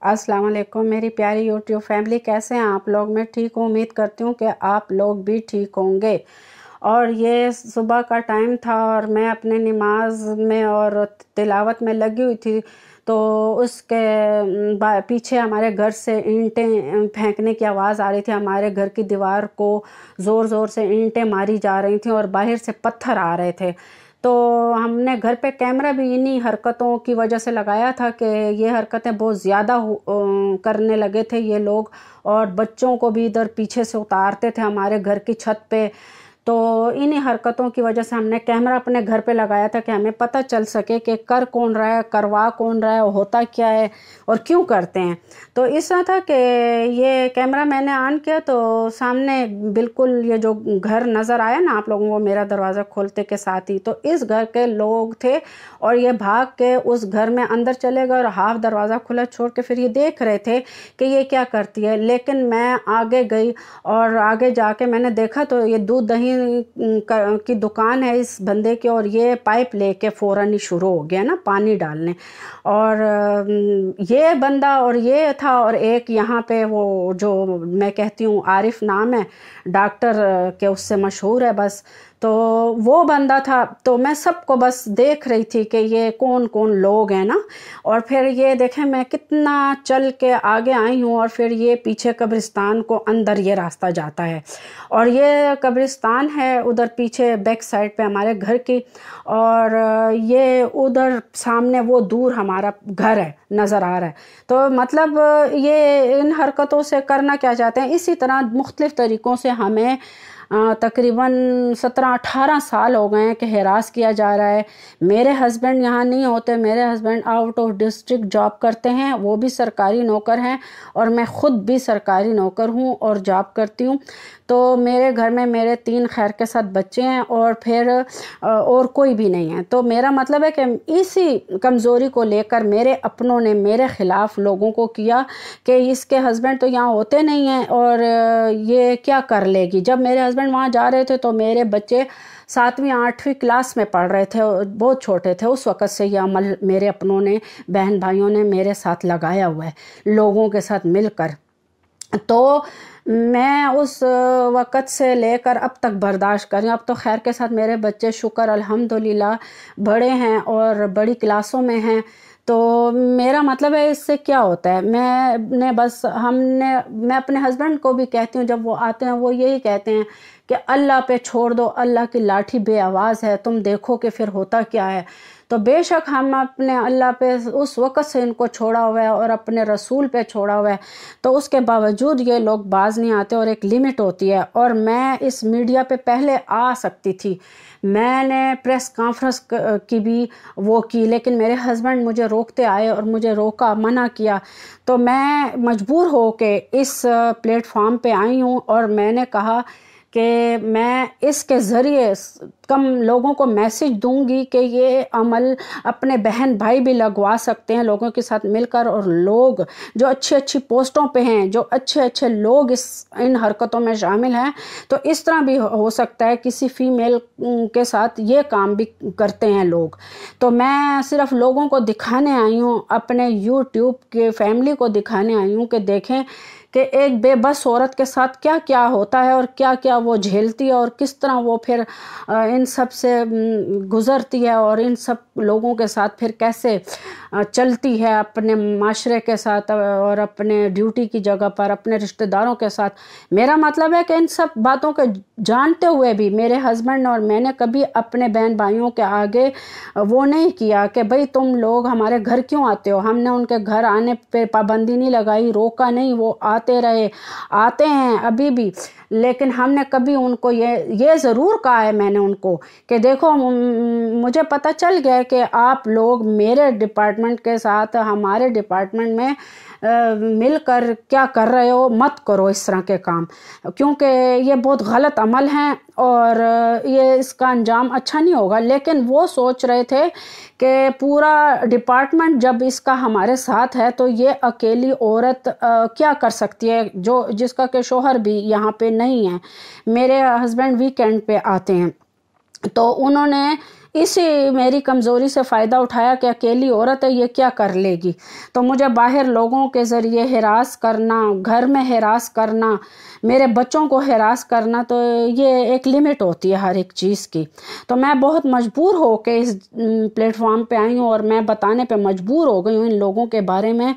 अस्सलाम वालेकुम मेरी प्यारी यूट्यूब फैमिली, कैसे हैं आप लोग। मैं ठीक हूँ, उम्मीद करती हूँ कि आप लोग भी ठीक होंगे। और ये सुबह का टाइम था और मैं अपने नमाज में और तिलावत में लगी हुई थी, तो उसके पीछे हमारे घर से ईंटें फेंकने की आवाज़ आ रही थी। हमारे घर की दीवार को ज़ोर ज़ोर से ईंटें मारी जा रही थी और बाहर से पत्थर आ रहे थे। तो हमने घर पे कैमरा भी इन्हीं हरकतों की वजह से लगाया था कि ये हरकतें बहुत ज़्यादा करने लगे थे ये लोग, और बच्चों को भी इधर पीछे से उतारते थे हमारे घर की छत पे। तो इन्हीं हरकतों की वजह से हमने कैमरा अपने घर पे लगाया था कि हमें पता चल सके कि कर कौन रहा है, करवा कौन रहा है, होता क्या है और क्यों करते हैं। तो इस तरह था कि ये कैमरा मैंने ऑन किया तो सामने बिल्कुल ये जो घर नज़र आया ना आप लोगों को, मेरा दरवाज़ा खोलते के साथ ही, तो इस घर के लोग थे और ये भाग के उस घर में अंदर चले गए और हाफ दरवाज़ा खुला छोड़ के फिर ये देख रहे थे कि ये क्या करती है। लेकिन मैं आगे गई और आगे जाके मैंने देखा तो ये दूध दही की दुकान है इस बंदे की, और ये पाइप लेके फ़ौरन ही शुरू हो गया ना पानी डालने। और ये बंदा और ये था, और एक यहाँ पे वो जो मैं कहती हूँ आरिफ नाम है, डॉक्टर के उससे मशहूर है बस, तो वो बंदा था। तो मैं सबको बस देख रही थी कि ये कौन कौन लोग हैं ना। और फिर ये देखें मैं कितना चल के आगे आई हूँ, और फिर ये पीछे कब्रिस्तान को अंदर ये रास्ता जाता है, और ये कब्रिस्तान है उधर पीछे बैक साइड पे हमारे घर की, और ये उधर सामने वो दूर हमारा घर है नज़र आ रहा है। तो मतलब ये इन हरकतों से करना क्या चाहते हैं, इसी तरह मुख्तलिफ़ तरीक़ों से हमें तकरीबन 17-18 साल हो गए हैं कि हरास किया जा रहा है। मेरे हस्बैंड यहाँ नहीं होते, मेरे husband out of district job करते हैं, वो भी सरकारी नौकर हैं, और मैं ख़ुद भी सरकारी नौकर हूँ और जॉब करती हूँ। तो मेरे घर में मेरे 3 खैर के साथ बच्चे हैं और फिर और कोई भी नहीं है। तो मेरा मतलब है कि इसी कमज़ोरी को लेकर मेरे अपनों ने मेरे ख़िलाफ़ लोगों को किया कि इसके हस्बैंड तो यहाँ होते नहीं हैं और ये क्या कर लेगी। जब मेरे हस्बैंड वहाँ जा रहे थे तो मेरे बच्चे 7वीं-8वीं क्लास में पढ़ रहे थे, बहुत छोटे थे। उस वक़्त से ये अमल मेरे अपनों ने, बहन भाइयों ने मेरे साथ लगाया हुआ है, लोगों के साथ मिलकर। तो मैं उस वक़्त से लेकर अब तक बर्दाश्त कर रही हूँ। अब तो खैर के साथ मेरे बच्चे शुक्र अल्हम्दुलिल्लाह बड़े हैं और बड़ी क्लासों में हैं। तो मेरा मतलब है इससे क्या होता है, मैं अपने हस्बैंड को भी कहती हूँ, जब वो आते हैं वो यही कहते हैं कि अल्लाह पे छोड़ दो, अल्लाह की लाठी बे आवाज़ है, तुम देखो कि फिर होता क्या है। तो बेशक हम अपने अल्लाह पे उस वक़्त से इनको छोड़ा हुआ है और अपने रसूल पे छोड़ा हुआ है, तो उसके बावजूद ये लोग बाज नहीं आते, और एक लिमिट होती है। और मैं इस मीडिया पे पहले आ सकती थी, मैंने प्रेस कॉन्फ्रेंस की भी वो की, लेकिन मेरे हस्बैंड मुझे रोकते आए और मुझे रोका, मना किया। तो मैं मजबूर हो के इस प्लेटफॉर्म पे आई हूँ, और मैंने कहा कि मैं इसके ज़रिए कम लोगों को मैसेज दूंगी कि ये अमल अपने बहन भाई भी लगवा सकते हैं लोगों के साथ मिलकर, और लोग जो अच्छी अच्छी पोस्टों पे हैं, जो अच्छे अच्छे लोग इन हरकतों में शामिल हैं, तो इस तरह भी हो सकता है किसी फीमेल के साथ ये काम भी करते हैं लोग। तो मैं सिर्फ लोगों को दिखाने आई हूँ, अपने यूट्यूब के फैमिली को दिखाने आई हूँ कि देखें कि एक बेबस औरत के साथ क्या क्या होता है और क्या क्या वो झेलती है, और किस तरह वो फिर इन सब से गुज़रती है, और इन सब लोगों के साथ फिर कैसे चलती है अपने माशरे के साथ और अपने ड्यूटी की जगह पर अपने रिश्तेदारों के साथ। मेरा मतलब है कि इन सब बातों के जानते हुए भी मेरे हस्बैंड और मैंने कभी अपने बहन भाइयों के आगे वो नहीं किया कि भाई तुम लोग हमारे घर क्यों आते हो। हमने उनके घर आने पे पाबंदी नहीं लगाई, रोका नहीं, वो आते रहे, आते हैं अभी भी। लेकिन हमने कभी उनको ये ज़रूर कहा है मैंने उनको कि देखो मुझे पता चल गया कि आप लोग मेरे डिपार्टमेंट के साथ हमारे डिपार्टमेंट में मिलकर क्या कर रहे हो, मत करो इस तरह के काम, क्योंकि ये बहुत गलत अमल हैं और ये इसका अंजाम अच्छा नहीं होगा। लेकिन वो सोच रहे थे कि पूरा डिपार्टमेंट जब इसका हमारे साथ है तो ये अकेली औरत क्या कर सकती है, जो जिसका के शोहर भी यहाँ पे नहीं है। मेरे हस्बैंड वीकेंड पे आते हैं, तो उन्होंने اسی میری کمزوری سے فائدہ اٹھایا کہ اکیلی عورت ہے یہ کیا کر لے گی، تو مجھے باہر لوگوں کے ذریعے ہراس کرنا، گھر میں ہراس کرنا، میرے بچوں کو ہراس کرنا، تو یہ ایک لمٹ ہوتی ہے ہر ایک چیز کی۔ تو میں بہت مجبور ہو کے اس پلیٹ فارم پہ آئی ہوں، اور میں بتانے پہ مجبور ہو گئی ہوں ان لوگوں کے بارے میں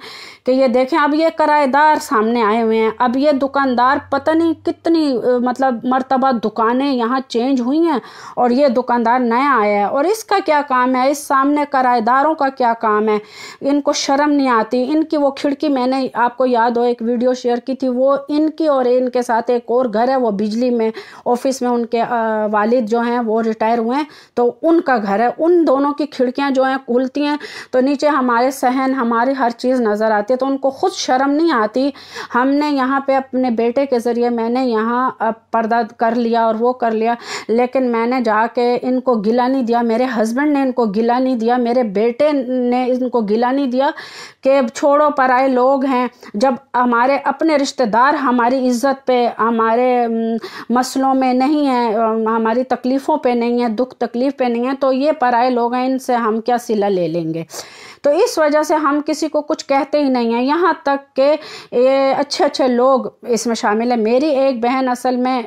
کہ یہ دیکھیں اب یہ کرایہ دار سامنے آئے ہوئے ہیں، اب یہ دکاندار پتہ نہیں کتنی مطلب مرتبہ دکانیں یہاں چینج ہوئی ہیں اور یہ دکاندار نیا آیا ہے، اور اس کا کیا کام ہے، اس سامنے کرایہ داروں کا کیا کام ہے، ان کو شرم نہیں آتی۔ ان کی وہ کھڑکی، میں نے آپ کو یاد ہو ایک ویڈیو شیئر کی تھی، وہ ان کی اور ان کے ساتھ ایک اور گھر ہے، وہ بجلی میں آفس میں ان کے والد جو ہیں وہ ریٹائر ہوئے ہیں، تو ان کا گھر ہے، ان دونوں کی کھڑکیاں جو ہیں کھلتی ہیں تو نیچے ہمارے صحن، ہماری ہر چیز نظر آتی ہے، تو ان کو خود شرم نہیں آتی۔ ہم نے یہاں پہ اپنے بیٹے کے ذریعے میں نے یہاں پردہ کر لیا اور وہ کر لیا، لیکن میں نے جا کے ان کو گلہ نہیں دیا، میرے ہسبینڈ نے ان کو گلہ نہیں دیا، میرے بیٹے نے ان کو گلہ نہیں دیا کہ چھوڑو پرائے لوگ ہیں، جب ہمارے اپنے رشتہ دار ہماری عزت پہ، ہمارے مسئلوں میں نہیں ہیں، ہماری تکلیفوں پہ نہیں ہیں، دکھ تکلیف پہ نہیں ہیں، تو یہ پرائے لوگ ہیں، ان سے ہم کیا صلہ لے لیں گے۔ تو اس وجہ سے ہم کسی کو کچھ کہتے ہی نہیں ہیں، یہاں تک کہ اچھے اچھے لوگ اس میں شامل ہیں۔ میری ایک بہن اصل میں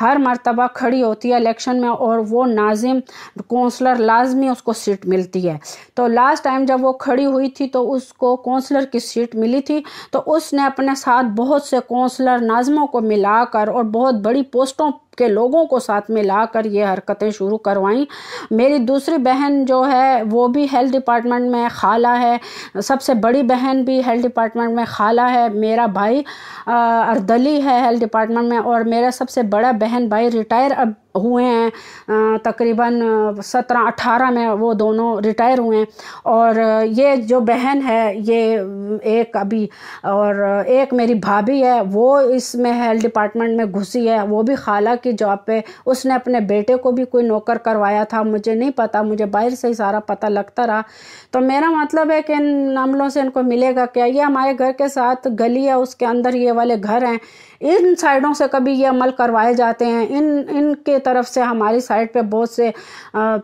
ہر مرتبہ کھڑی ہوتی ہے الیکشن میں، اور وہ ناظم کونسلر لازمی اس کو سیٹ ملتی ہے، تو لاسٹ ٹائم جب وہ کھڑی ہوئی تھی تو اس کو کونسلر کی سیٹ ملی تھی، تو اس نے اپنے ساتھ بہت سے کونسلر ناظموں کو ملا کر اور بہت بڑی پوسٹوں کے لوگوں کو ساتھ ملا کر یہ حرکتیں شروع کروائیں۔ میری دوسری بہن جو ہے وہ بھی ہیلتھ ڈپارٹمنٹ میں خالہ ہے، سب سے بڑی بہن بھی ہیلتھ ڈپارٹمنٹ میں خالہ ہے، میرا بھائی اردلی ہے ہیلتھ ڈپارٹمنٹ میں، اور میرا سب سے بڑا بہن بھائی ریٹائر اب ہوئے ہیں، تقریباً 17-18 میں وہ دونوں ریٹائر ہوئے ہیں، اور یہ جو بہن ہے یہ ایک ابھی، اور ایک میری بھابھی ہے وہ اس میں ہیلتھ ڈپارٹمنٹ میں گھسی ہے، وہ بھی خالہ کی جاب پہ، اس نے اپنے بیٹے کو بھی کوئی نوکر کروایا تھا، مجھے نہیں پتا، مجھے باہر سے ہی سارا پتہ لگتا رہا۔ تو میرا مطلب ہے کہ ان عملوں سے ان کو ملے گا کیا؟ یہ ہمارے گھر کے ساتھ گلی ہے، اس کے اندر یہ والے گھر ہیں، ان سائڈوں سے کبھی یہ عمل کروائے جاتے ہیں، ان کے طرف سے ہماری سائڈ پہ بہت سے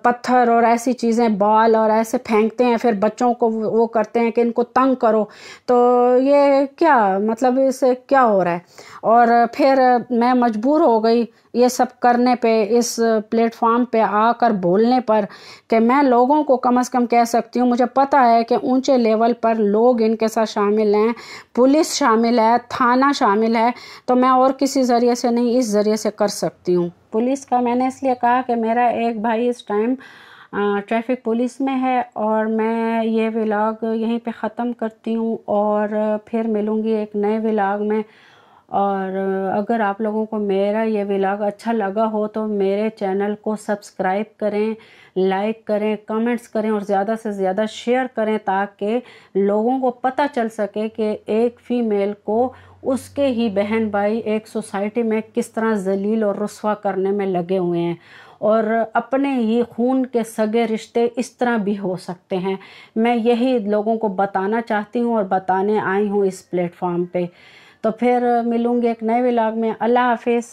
پتھر اور ایسی چیزیں، بال اور ایسے پھینکتے ہیں، پھر بچوں کو وہ کرتے ہیں کہ ان کو تنگ کرو، تو یہ کیا مطلب، اس سے کیا ہو رہا ہے؟ اور پھر میں مجبور ہو گئی یہ سب کرنے پہ، اس پلیٹ فارم پہ آ کر بولنے پر، کہ میں لوگوں کو کم از کم کہہ سکتی ہوں، مجھے پتہ ہے کہ اونچے لیول پر لوگ ان کے ساتھ شامل ہیں، پولیس شامل ہے، تھانہ شامل ہے، تو میں اور کسی ذریعے سے نہیں، اس ذریعے سے کر سکتی ہوں۔ پولیس کا میں نے اس لیے کہا کہ میرا ایک بھائی اس ٹائم ٹریفک پولیس میں ہے، اور میں یہ ولاگ یہیں پہ ختم کرتی ہوں، اور پھر ملوں گی ایک نئے ولاگ میں۔ اور اگر آپ لوگوں کو میرا یہ ولاگ اچھا لگا ہو تو میرے چینل کو سبسکرائب کریں، لائک کریں، کمنٹس کریں، اور زیادہ سے زیادہ شیئر کریں، تاکہ لوگوں کو پتہ چل سکے کہ ایک فیمیل کو اس کے ہی بہن بھائی ایک سوسائٹی میں کس طرح ذلیل اور رسوا کرنے میں لگے ہوئے ہیں، اور اپنے ہی خون کے سگے رشتے اس طرح بھی ہو سکتے ہیں۔ میں یہی لوگوں کو بتانا چاہتی ہوں اور بتانے آئی ہوں اس پلیٹ فارم پہ۔ تو پھر ملوں گی ایک نئے ولاگ میں۔ اللہ حافظ۔